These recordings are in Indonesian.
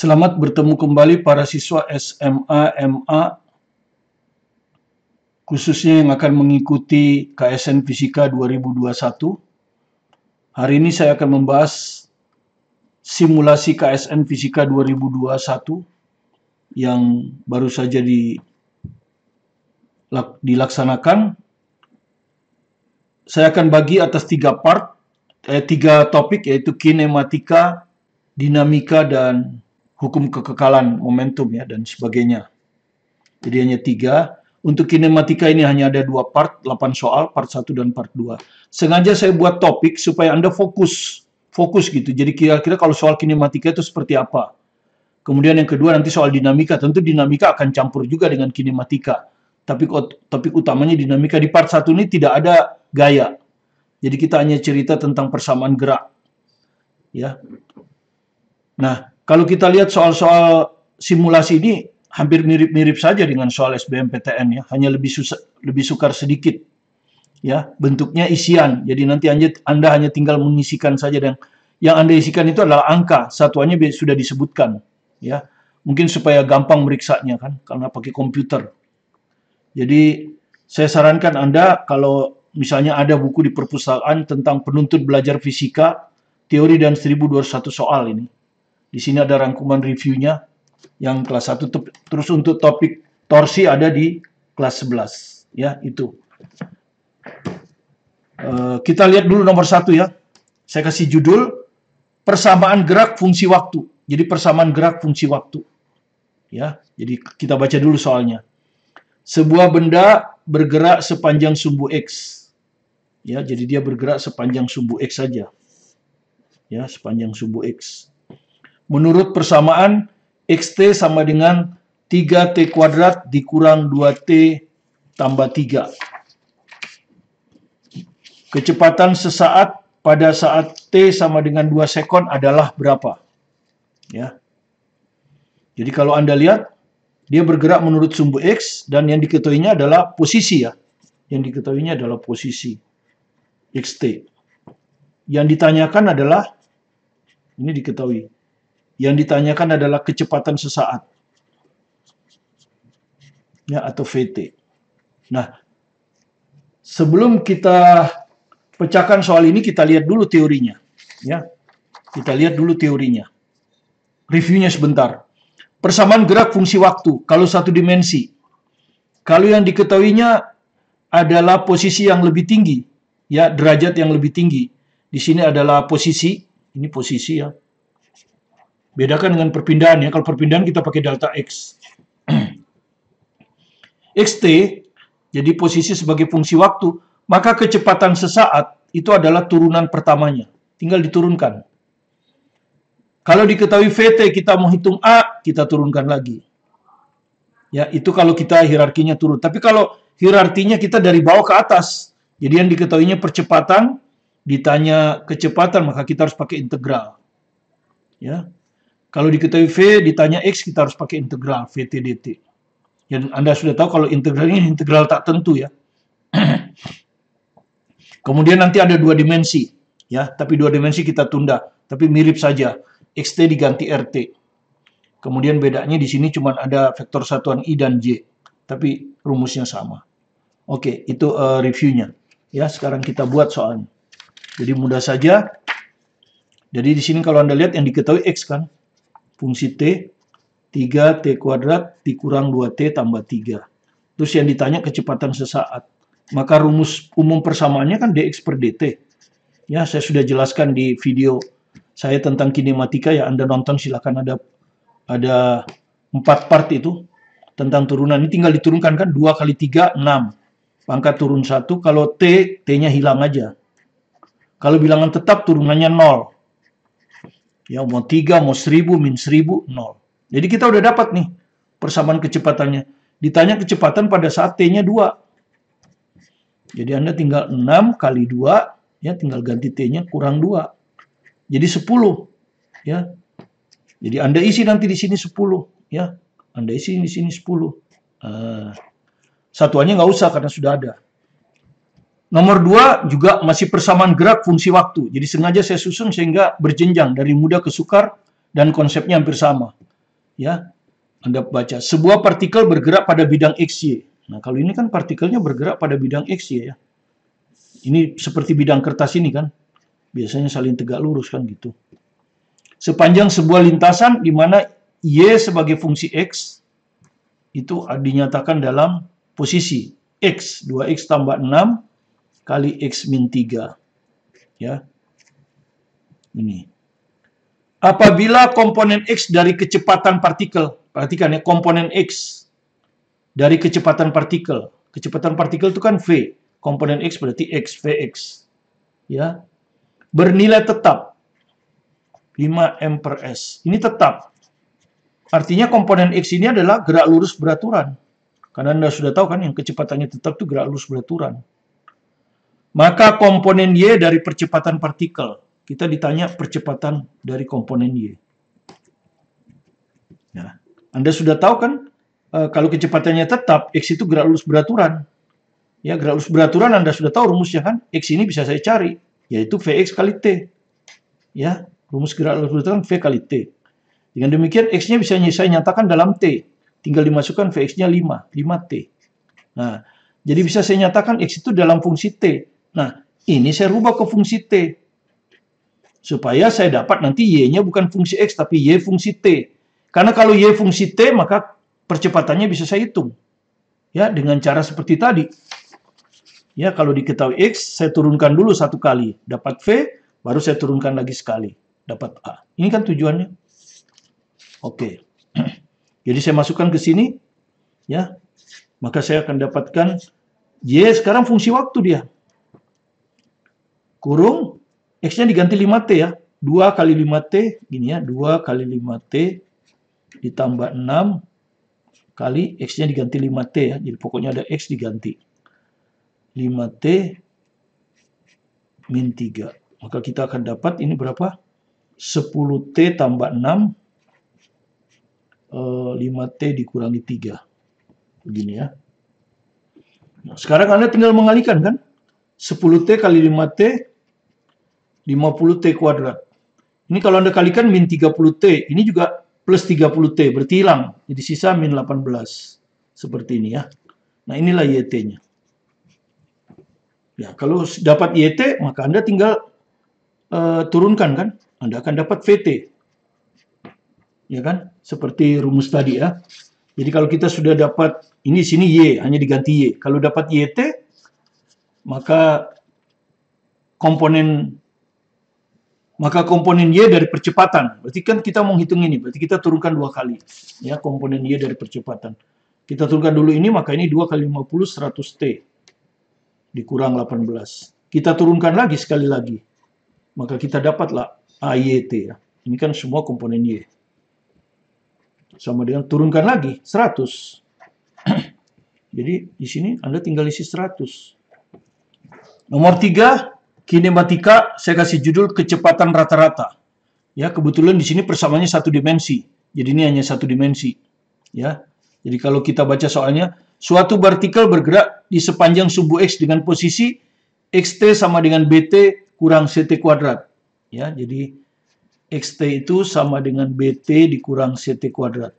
Selamat bertemu kembali para siswa SMA, MA, khususnya yang akan mengikuti KSN Fisika 2021. Hari ini saya akan membahas simulasi KSN Fisika 2021 yang baru saja dilaksanakan. Saya akan bagi atas tiga topik, yaitu kinematika, dinamika, dan hukum kekekalan momentum ya dan sebagainya. Jadi hanya tiga. Untuk kinematika ini hanya ada 2 part, 8 soal, part 1 dan part 2. Sengaja saya buat topik supaya Anda fokus gitu. Jadi kira-kira kalau soal kinematika itu seperti apa. Kemudian yang kedua nanti soal dinamika. Tentu dinamika akan campur juga dengan kinematika. Tapi topik utamanya dinamika. Di part 1 ini tidak ada gaya. Jadi kita hanya cerita tentang persamaan gerak. Ya. Nah, kalau kita lihat soal-soal simulasi ini hampir mirip-mirip saja dengan soal SBMPTN ya, hanya lebih sukar sedikit. Ya, bentuknya isian. Jadi nanti Anda hanya tinggal mengisikan saja, dan yang Anda isikan itu adalah angka, satuannya sudah disebutkan, ya. Mungkin supaya gampang meriksanya kan, karena pakai komputer. Jadi saya sarankan Anda kalau misalnya ada buku di perpustakaan tentang penuntut belajar fisika, teori dan 1201 soal ini. Di sini ada rangkuman reviewnya yang kelas 1, terus untuk topik torsi ada di kelas 11 ya, itu. Kita lihat dulu nomor 1 ya. Saya kasih judul persamaan gerak fungsi waktu. Jadi persamaan gerak fungsi waktu. Ya, jadi kita baca dulu soalnya. Sebuah benda bergerak sepanjang sumbu X. Ya, jadi dia bergerak sepanjang sumbu X saja. Ya, sepanjang sumbu X. Menurut persamaan, XT sama dengan 3T kuadrat dikurang 2T tambah 3. Kecepatan sesaat pada saat T sama dengan 2 sekon adalah berapa? Ya. Jadi kalau Anda lihat, dia bergerak menurut sumbu X, dan yang diketahuinya adalah posisi ya. Yang diketahuinya adalah posisi XT. Yang ditanyakan adalah, ini diketahui, yang ditanyakan adalah kecepatan sesaat. Ya, atau VT. Nah, sebelum kita pecahkan soal ini, kita lihat dulu teorinya. Ya, kita lihat dulu teorinya. Reviewnya sebentar. Persamaan gerak fungsi waktu, kalau satu dimensi. Kalau yang diketahuinya adalah posisi yang lebih tinggi, ya, derajat yang lebih tinggi. Di sini adalah posisi, ini posisi ya. Bedakan dengan perpindahan ya. Kalau perpindahan kita pakai delta X. XT, jadi posisi sebagai fungsi waktu, maka kecepatan sesaat itu adalah turunan pertamanya. Tinggal diturunkan. Kalau diketahui VT, kita mau hitung A, kita turunkan lagi. Ya, itu kalau kita hierarkinya turun. Tapi kalau hierarkinya kita dari bawah ke atas, jadi yang diketahuinya percepatan, ditanya kecepatan, maka kita harus pakai integral. Ya. Kalau diketahui V, ditanya X, kita harus pakai integral VT dt. Dan Anda sudah tahu kalau integral ini integral tak tentu ya. Kemudian nanti ada 2 dimensi. Ya, tapi 2 dimensi kita tunda. Tapi mirip saja. XT diganti RT. Kemudian bedanya di sini cuma ada vektor satuan I dan J. Tapi rumusnya sama. Oke, itu reviewnya. Ya, sekarang kita buat soalnya. Jadi mudah saja. Jadi di sini kalau Anda lihat yang diketahui X kan. Fungsi T, 3T kuadrat dikurang 2T tambah 3. Terus yang ditanya kecepatan sesaat. Maka rumus umum persamaannya kan dx per dt. Ya, saya sudah jelaskan di video saya tentang kinematika ya. Anda nonton silakan, ada 4 part itu tentang turunan. Ini tinggal diturunkan kan, 2 kali 3, 6. Pangkat turun 1. Kalau T, T-nya hilang aja. Kalau bilangan tetap turunannya 0. Ya, mau 3, mau 1000, min 1000, 0. Jadi kita udah dapat nih persamaan kecepatannya. Ditanya kecepatan pada saat T-nya 2. Jadi Anda tinggal 6 kali 2, ya tinggal ganti T-nya kurang 2. Jadi 10. Ya. Jadi Anda isi nanti di sini 10. Ya. Anda isi di sini 10. Satuannya nggak usah karena sudah ada. Nomor 2 juga masih persamaan gerak fungsi waktu. Jadi sengaja saya susun sehingga berjenjang dari mudah ke sukar dan konsepnya hampir sama. Ya, Anda baca sebuah partikel bergerak pada bidang XY. Nah, kalau ini kan partikelnya bergerak pada bidang XY ya. Ini seperti bidang kertas ini kan. Biasanya saling tegak lurus kan gitu. Sepanjang sebuah lintasan di mana Y sebagai fungsi X itu dinyatakan dalam posisi X, 2X tambah 6 kali X min 3. Ya. Ini. Apabila komponen X dari kecepatan partikel, perhatikan ya, komponen X dari kecepatan partikel. Kecepatan partikel itu kan V, komponen X berarti X, Vx. Ya. Bernilai tetap 5 m per s. Ini tetap. Artinya komponen X ini adalah gerak lurus beraturan. Karena Anda sudah tahu kan yang kecepatannya tetap itu gerak lurus beraturan. Maka komponen Y dari percepatan partikel. Kita ditanya percepatan dari komponen Y. Ya. Anda sudah tahu kan, kalau kecepatannya tetap, X itu gerak lurus beraturan. Ya, gerak lurus beraturan Anda sudah tahu rumusnya kan, X ini bisa saya cari, yaitu Vx kali T. Ya, rumus gerak lurus beraturan V kali T. Dengan demikian, X-nya bisa saya nyatakan dalam T. Tinggal dimasukkan Vx-nya 5, 5T. Nah, jadi bisa saya nyatakan X itu dalam fungsi T. Nah, ini saya rubah ke fungsi T. Supaya saya dapat nanti Y-nya bukan fungsi X, tapi Y fungsi T. Karena kalau Y fungsi T, maka percepatannya bisa saya hitung. Ya, dengan cara seperti tadi. Ya, kalau diketahui X, saya turunkan dulu satu kali. Dapat V, baru saya turunkan lagi sekali. Dapat A. Ini kan tujuannya. Oke. Jadi saya masukkan ke sini. Ya. Maka saya akan dapatkan Y sekarang fungsi waktu dia. Kurung. X-nya diganti 5T ya. 2 kali 5T, gini ya, 2 kali 5T ditambah 6 kali X-nya diganti 5T ya. Jadi pokoknya ada X diganti. 5T min 3. Maka kita akan dapat ini berapa? 10T tambah 6, 5T dikurangi 3. Begini ya. Nah, sekarang Anda tinggal mengalikan kan? 10T kali 5T, 50T kuadrat. Ini kalau Anda kalikan min 30T, ini juga plus 30T, berarti hilang. Jadi sisa min 18. Seperti ini ya. Nah, inilah YT-nya. Ya, kalau dapat YT, maka Anda tinggal turunkan kan. Anda akan dapat VT. Ya kan? Seperti rumus tadi ya. Jadi kalau kita sudah dapat, ini sini Y, hanya diganti Y. Kalau dapat YT, maka komponen Y dari percepatan. Berarti kan kita mau hitung ini. Berarti kita turunkan 2 kali. Ya, komponen Y dari percepatan. Kita turunkan dulu ini, maka ini 2 kali 50, 100T. Dikurang 18. Kita turunkan lagi sekali lagi. Maka kita dapatlah AYT. Ya. Ini kan semua komponen Y. Sama dengan turunkan lagi, 100. Jadi di sini Anda tinggal isi 100. Nomor 3. Kinematika, saya kasih judul kecepatan rata-rata. Ya, kebetulan di sini persamaannya satu dimensi. Jadi ini hanya satu dimensi. Ya. Jadi kalau kita baca soalnya, suatu partikel bergerak di sepanjang sumbu X dengan posisi XT sama dengan BT kurang CT kuadrat. Ya, jadi XT itu sama dengan BT dikurang CT kuadrat.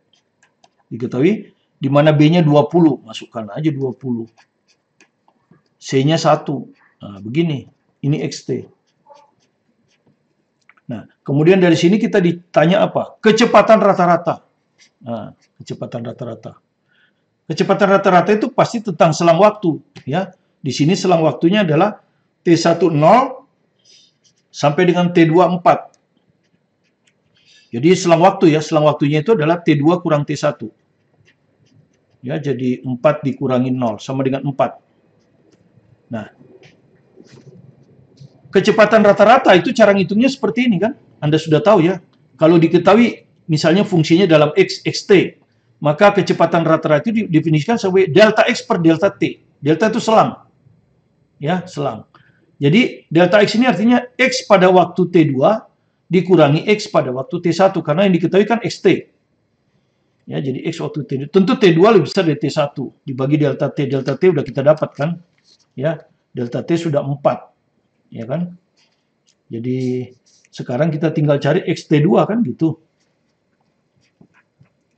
Diketahui di mana B-nya 20, masukkan aja 20. C-nya 1. Nah, begini. Ini XT. Nah, kemudian dari sini kita ditanya apa? Kecepatan rata-rata. Nah, kecepatan rata-rata. Kecepatan rata-rata itu pasti tentang selang waktu. Ya, di sini selang waktunya adalah T10 sampai dengan T24. Jadi selang waktu ya, selang waktunya itu adalah T2 kurang T1. Ya, jadi 4 dikurangi 0 sama dengan 4. Nah, kecepatan rata-rata itu cara ngitungnya seperti ini kan. Anda sudah tahu ya. Kalau diketahui misalnya fungsinya dalam X, XT, maka kecepatan rata-rata itu didefinisikan sebagai delta X per delta T. Delta itu selang. Ya, selang. Jadi delta X ini artinya X pada waktu T2 dikurangi X pada waktu T1 karena yang diketahui kan XT. Ya, jadi X waktu T2. Tentu T2 lebih besar dari T1. Dibagi delta T. Delta T udah kita dapat kan. Ya, delta T sudah 4. Ya kan? Jadi sekarang kita tinggal cari XT2 kan gitu.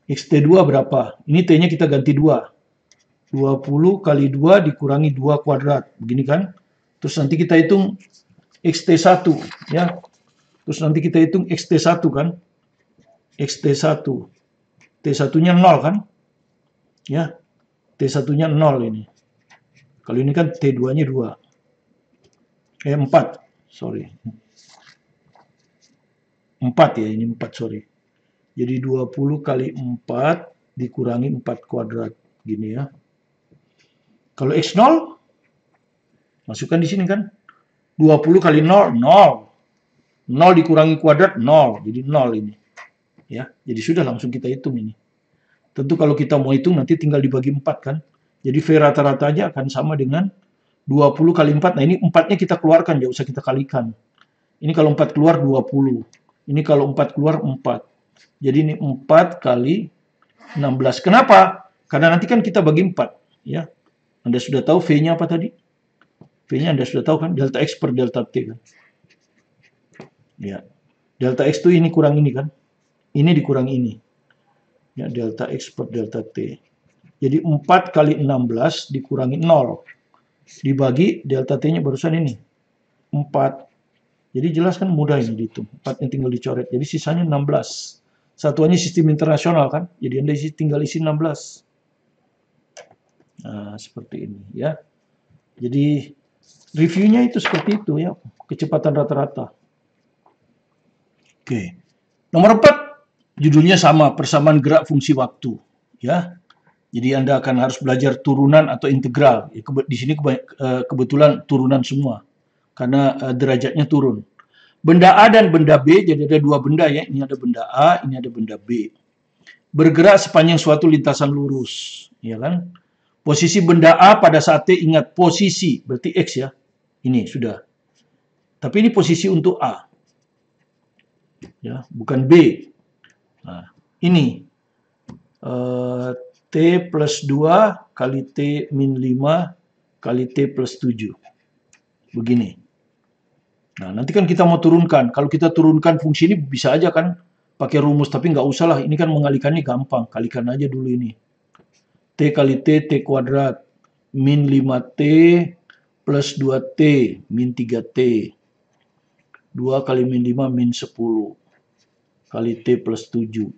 XT2 berapa? Ini T-nya kita ganti 2. 20 kali 2 dikurangi 2 kuadrat. Begini kan? Terus nanti kita hitung XT1. Ya. Terus nanti kita hitung XT1 kan? XT1. T1-nya 0 kan? Ya. T1-nya 0 ini. Kalau ini kan T2-nya 2. 4. Sorry. 4 ya, ini 4, sorry. Jadi 20 kali 4 dikurangi 4 kuadrat. Gini ya. Kalau X0, masukkan di sini kan. 20 kali 0, 0. 0 dikurangi kuadrat, 0. Jadi 0 ini. Ya, jadi sudah langsung kita hitung ini. Tentu kalau kita mau hitung nanti tinggal dibagi 4 kan. Jadi V rata-ratanya akan sama dengan 20 kali 4. Nah ini 4-nya kita keluarkan, jangan usah kita kalikan. Ini kalau 4 keluar 20. Ini kalau 4 keluar 4. Jadi ini 4 kali 16. Kenapa? Karena nanti kan kita bagi 4. Ya. Anda sudah tahu V-nya apa tadi? V-nya Anda sudah tahu kan? Delta X per delta T kan? Ya. Delta X itu ini kurang ini kan? Ini dikurang ini. Ya, delta X per delta T. Jadi 4 kali 16 dikurangi 0. Dibagi delta T-nya barusan ini. 4. Jadi jelas kan mudah ini dihitung. 4-nya tinggal dicoret. Jadi sisanya 16. Satuannya sistem internasional kan? Jadi Anda tinggal isi 16. Nah, seperti ini ya. Jadi reviewnya itu seperti itu ya. Kecepatan rata-rata. Oke. Nomor 4, judulnya sama, persamaan gerak fungsi waktu. Ya. Jadi Anda akan harus belajar turunan atau integral. Di sini kebetulan turunan semua. Karena derajatnya turun. Benda A dan benda B, jadi ada dua benda ya. Ini ada benda A, ini ada benda B. Bergerak sepanjang suatu lintasan lurus. Ya kan? Posisi benda A pada saat T, ingat posisi, berarti X ya. Ini sudah. Tapi ini posisi untuk A. Ya, bukan B. Nah, ini. T plus 2 kali T min 5 kali T plus 7. Begini. Nah, nanti kan kita mau turunkan. Kalau kita turunkan fungsi ini bisa aja kan pakai rumus, tapi nggak usah lah. Ini kan mengalikannya gampang. Kalikan aja dulu ini. T kali T, T kuadrat. Min 5T plus 2T, min 3T. 2 kali min 5, min 10. Kali T plus 7.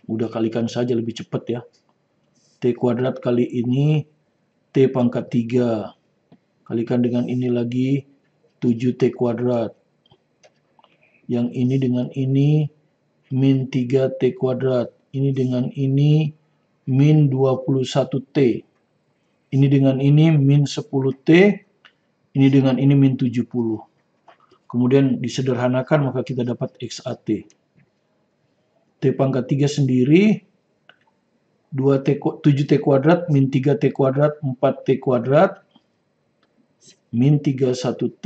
Udah kalikan saja lebih cepat ya. T kuadrat kali ini, T pangkat 3. Kalikan dengan ini lagi, 7T kuadrat. Yang ini dengan ini, min 3T kuadrat. Ini dengan ini, min 21T. Ini dengan ini, min 10T. Ini dengan ini, min 70. Kemudian disederhanakan, maka kita dapat XAT. T pangkat 3 sendiri, 7T kuadrat, min 3T kuadrat, 4T kuadrat, min 31T,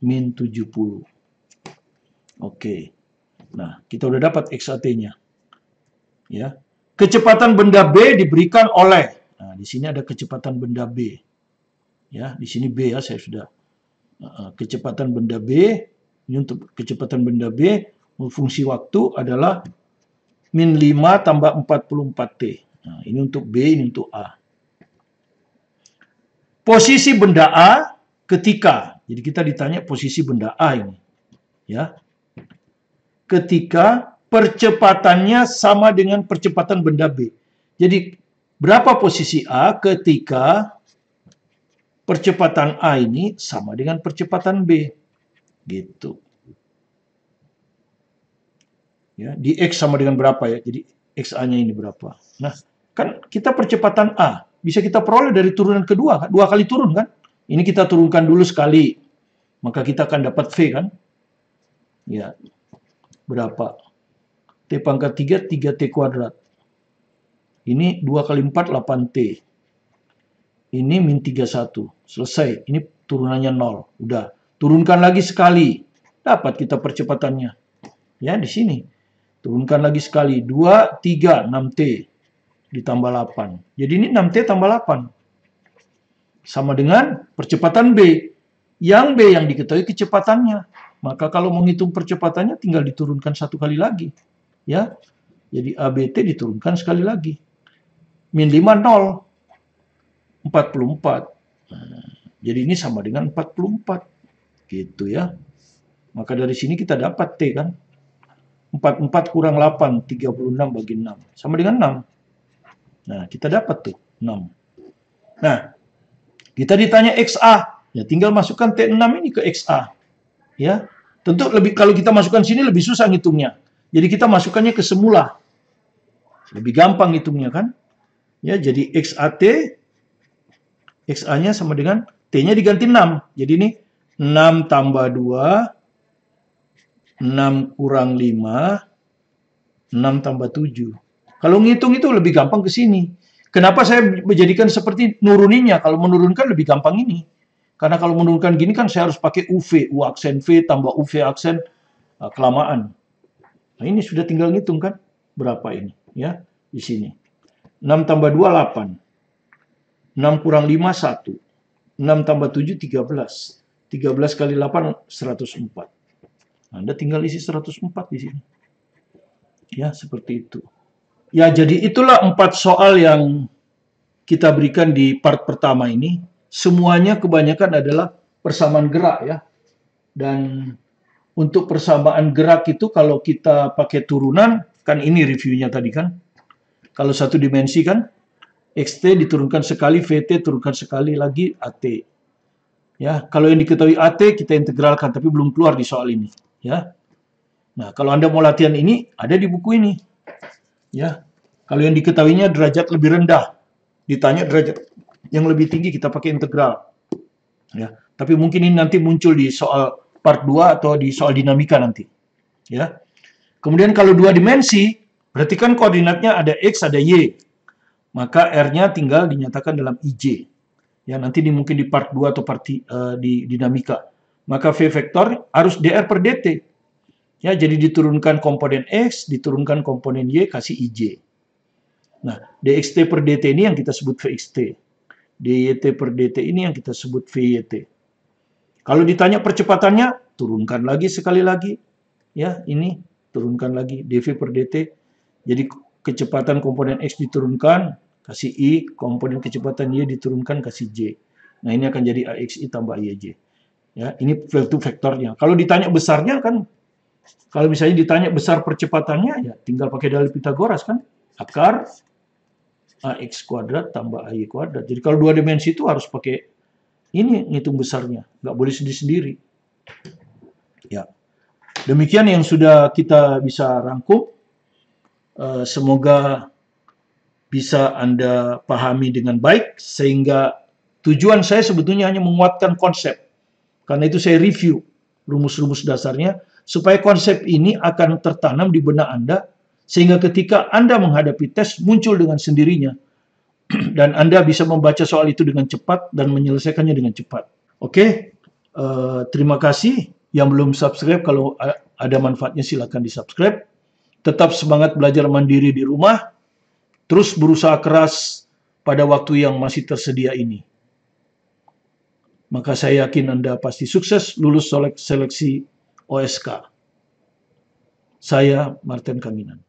min 70. Oke. Nah, kita udah dapat XAT-nya. Ya. Kecepatan benda B diberikan oleh. Nah, di sini ada kecepatan benda B. Ya, di sini B ya, saya sudah. Kecepatan benda B, ini untuk kecepatan benda B, fungsi waktu adalah min 5 tambah 44T. Nah, ini untuk B, ini untuk A. Posisi benda A ketika, jadi kita ditanya posisi benda A ini, ya, ketika percepatannya sama dengan percepatan benda B. Jadi berapa posisi A ketika percepatan A ini sama dengan percepatan B, gitu. Ya, di X sama dengan berapa ya? Jadi XA-nya ini berapa? Nah, kan kita percepatan A bisa kita peroleh dari turunan kedua, kan? 2 kali turun kan? Ini kita turunkan dulu sekali, maka kita akan dapat V kan? Ya, berapa? T pangkat 3, 3T kuadrat. Ini 2 kali 4, 8T. Ini min 31. Selesai. Ini turunannya 0. Udah. Turunkan lagi sekali. Dapat kita percepatannya. Ya, di sini. Turunkan lagi sekali. 2, 3, 6T. Ditambah 8. Jadi ini 6T tambah 8. Sama dengan percepatan B. Yang B yang diketahui kecepatannya. Maka kalau menghitung percepatannya tinggal diturunkan 1 kali lagi. Ya. Jadi ABT diturunkan sekali lagi. Min 5, 0. 44. Nah, jadi ini sama dengan 44. Gitu ya. Maka dari sini kita dapat T kan. 44 kurang 8, 36 bagi 6. Sama dengan 6. Nah, kita dapat tuh 6. Nah, kita ditanya XA. Ya, tinggal masukkan T6 ini ke XA. Ya. Tentu lebih kalau kita masukkan sini lebih susah ngitungnya. Jadi kita masukkannya ke semula. Lebih gampang ngitungnya kan. Ya, jadi XAT XA-nya sama dengan T-nya diganti 6. Jadi ini 6 tambah 2, 6 kurang 5, 6 tambah 7. Kalau ngitung itu lebih gampang ke sini. Kenapa saya menjadikan seperti nuruninnya? Kalau menurunkan lebih gampang ini. Karena kalau menurunkan gini kan saya harus pakai UV, U aksen V tambah UV aksen, kelamaan. Nah ini sudah tinggal ngitung kan? Berapa ini? Ya, di sini. 6 tambah 2, 8. 6 kurang 5, 1. 6 tambah 7, 13. 13 kali 8, 104. Anda tinggal isi 104 di sini. Ya, seperti itu. Ya, jadi itulah 4 soal yang kita berikan di part pertama ini. Semuanya kebanyakan adalah persamaan gerak ya. Dan untuk persamaan gerak itu kalau kita pakai turunan, kan ini reviewnya tadi kan. Kalau satu dimensi kan, XT diturunkan sekali, VT turunkan sekali lagi, AT. Ya, kalau yang diketahui AT kita integralkan, tapi belum keluar di soal ini. Ya, nah kalau Anda mau latihan ini ada di buku ini. Ya, kalau yang diketahuinya derajat lebih rendah, ditanya derajat yang lebih tinggi kita pakai integral. Ya, tapi mungkin ini nanti muncul di soal part 2 atau di soal dinamika nanti. Ya, kemudian kalau 2 dimensi, berarti kan koordinatnya ada X, ada Y. Maka R-nya tinggal dinyatakan dalam IJ. Ya, nanti ini mungkin di part 2 atau part di dinamika. Maka V vektor harus dr per dt. Ya, jadi diturunkan komponen X, diturunkan komponen Y, kasih IJ. Nah, dxt per dt ini yang kita sebut Vxt. dyt per dt ini yang kita sebut Vyt. Kalau ditanya percepatannya, turunkan lagi sekali lagi. Ya, ini turunkan lagi dv per dt. Jadi kecepatan komponen X diturunkan, kasih I, komponen kecepatan Y diturunkan, kasih J. Nah, ini akan jadi AXI tambah IJ. Ya, ini vektornya. Kalau ditanya besarnya kan, kalau misalnya ditanya besar percepatannya, ya tinggal pakai dalil Pitagoras kan. Akar AX kuadrat tambah AY kuadrat. Jadi kalau 2 dimensi itu harus pakai ini ngitung besarnya. Nggak boleh sendiri-sendiri. Ya. Demikian yang sudah kita bisa rangkum. Semoga bisa Anda pahami dengan baik, sehingga tujuan saya sebetulnya hanya menguatkan konsep. Karena itu saya review rumus-rumus dasarnya, supaya konsep ini akan tertanam di benak Anda, sehingga ketika Anda menghadapi tes muncul dengan sendirinya, dan Anda bisa membaca soal itu dengan cepat dan menyelesaikannya dengan cepat. Oke, terima kasih. Yang belum subscribe, kalau ada manfaatnya silakan di-subscribe. Tetap semangat belajar mandiri di rumah, terus berusaha keras pada waktu yang masih tersedia ini. Maka saya yakin Anda pasti sukses lulus seleksi OSK. Saya Martin Kaminan.